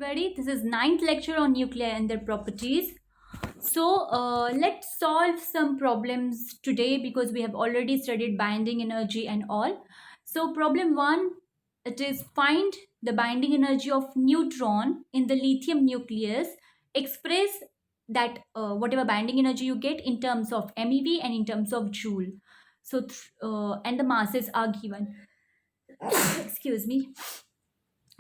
everybody. This is ninth lecture on nuclei and their properties. Let's solve some problems today because we have already studied binding energy and all. So problem 1, it is find the binding energy of neutron in the lithium nucleus. Express that whatever binding energy you get in terms of MeV and in terms of joule. And the masses are given. Excuse me.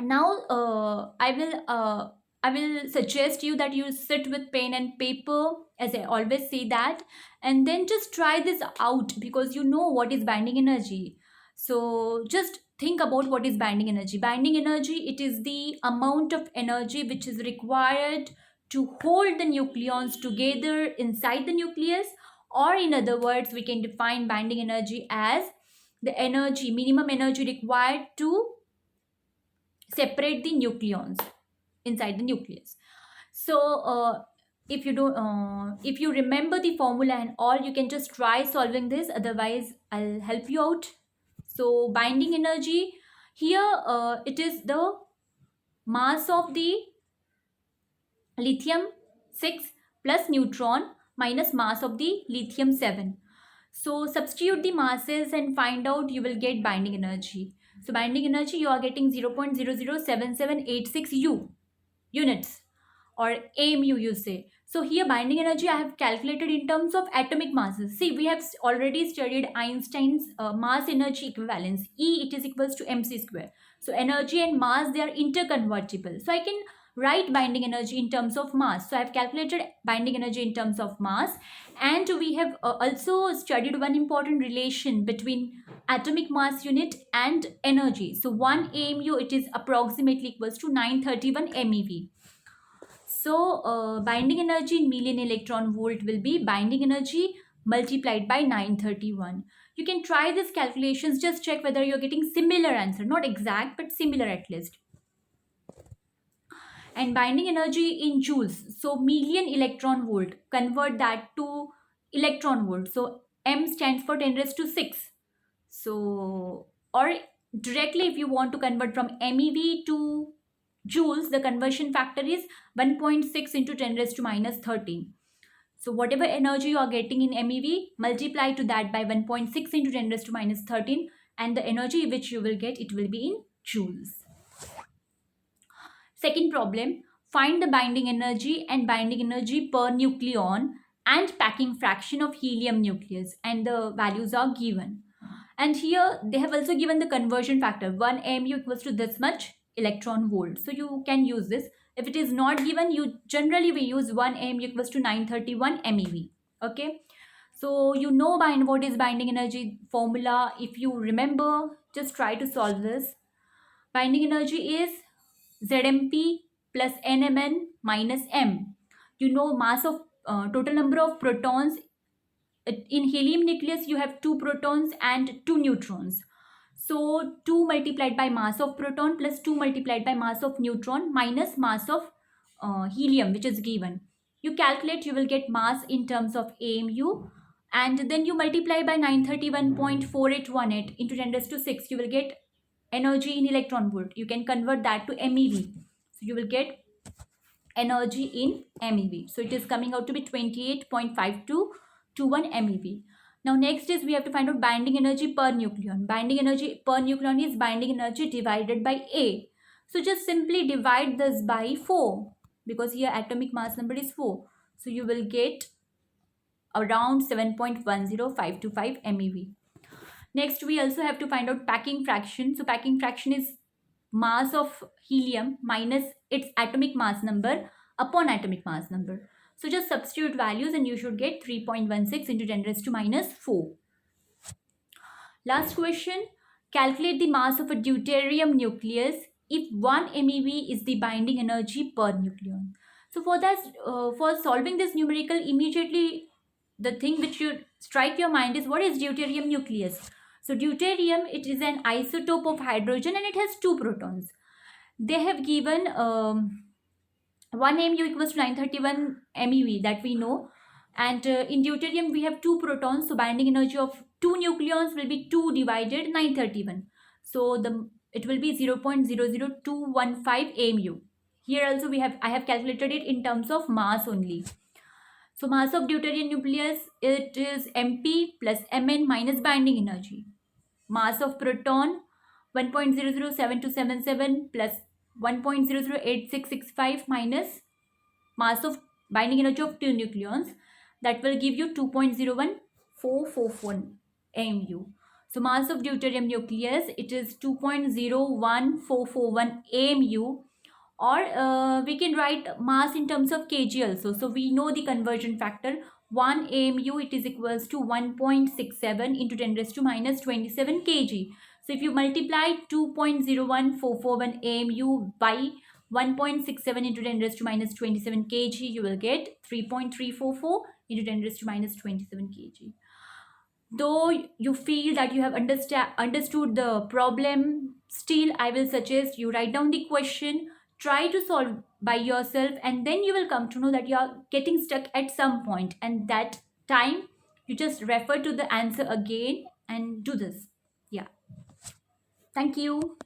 Now I will suggest you that you sit with pen and paper, as I always say that, and then just try this out because you know what is binding energy. So just think about what is binding energy. Binding energy, it is the amount of energy which is required to hold the nucleons together inside the nucleus, or in other words we can define binding energy as the energy, minimum energy required to separate the nucleons inside the nucleus. So if you remember the formula and all, you can just try solving this, otherwise I'll help you out. So binding energy here, it is the mass of the lithium 6 plus neutron minus mass of the lithium 7. So substitute the masses and find out, you will get binding energy. So binding energy, you are getting 0.007786 units, or AMU you say. So here binding energy I have calculated in terms of atomic masses. See, we have already studied Einstein's mass energy equivalence. E, it is equals to mc square. So energy and mass, they are interconvertible. So I can write binding energy in terms of mass. So I have calculated binding energy in terms of mass. And we have also studied one important relation between atomic mass unit and energy. So 1 AMU, it is approximately equals to 931 MeV. So binding energy in million electron volt will be binding energy multiplied by 931. You can try these calculations, just check whether you're getting similar answer, not exact but similar at least. And binding energy in joules, so million electron volt, convert that to electron volt. So M stands for 10 raised to 6. So, or directly if you want to convert from MeV to joules, the conversion factor is 1.6 into 10 raised to minus 13. So whatever energy you are getting in MeV, multiply to that by 1.6 into 10 raised to minus 13, and the energy which you will get, it will be in joules. Second problem, find the binding energy and binding energy per nucleon and packing fraction of helium nucleus, and the values are given. And here they have also given the conversion factor, 1 AMU equals to this much electron volt. So you can use this. If it is not given, you generally we use 1 AMU equals to 931 MeV. Okay. So you know what is binding energy formula. If you remember, just try to solve this. Binding energy is ZMP plus NMN minus M. You know mass of total number of protons. In helium nucleus, you have 2 protons and 2 neutrons. So 2 multiplied by mass of proton plus 2 multiplied by mass of neutron minus mass of helium, which is given. You calculate, you will get mass in terms of AMU, and then you multiply by 931.4818 into 10 raised to 6. You will get energy in electron volt. You can convert that to MeV. So you will get energy in MeV. So it is coming out to be 28.5221 MeV. Now next is we have to find out binding energy per nucleon. Binding energy per nucleon is binding energy divided by A. So just simply divide this by 4 because here atomic mass number is 4. So you will get around 7.10525 MeV. Next, we also have to find out packing fraction. So packing fraction is mass of helium minus its atomic mass number upon atomic mass number. So just substitute values and you should get 3.16 into 10 raised to minus 4. Last question, calculate the mass of a deuterium nucleus if 1 MeV is the binding energy per nucleon. So for that, for solving this numerical, immediately the thing which should strike your mind is, what is deuterium nucleus? So deuterium, it is an isotope of hydrogen and it has 2 protons. They have given 1 MU equals to 931 MeV, that we know. And in deuterium we have 2 protons, so binding energy of 2 nucleons will be 2 divided 931. So it will be 0.00215 AMU. Here also I have calculated it in terms of mass only. So mass of deuterium nucleus, it is Mp plus Mn minus binding energy. Mass of proton 1.007277 plus 1.008665 minus mass of binding energy of two nucleons, that will give you 2.01441 AMU. So mass of deuterium nucleus, it is 2.01441 AMU, or we can write mass in terms of kg also. So we know the conversion factor, 1 AMU, it is equals to 1.67 into 10 raised to minus 27 kg. So if you multiply 2.01441 AMU by 1.67 into 10 raised to minus 27 kg, you will get 3.344 into 10 raised to minus 27 kg. Though you feel that you have understood the problem, still I will suggest you write down the question, try to solve by yourself, and then you will come to know that you are getting stuck at some point, and that time you just refer to the answer again and do this. Yeah. Thank you.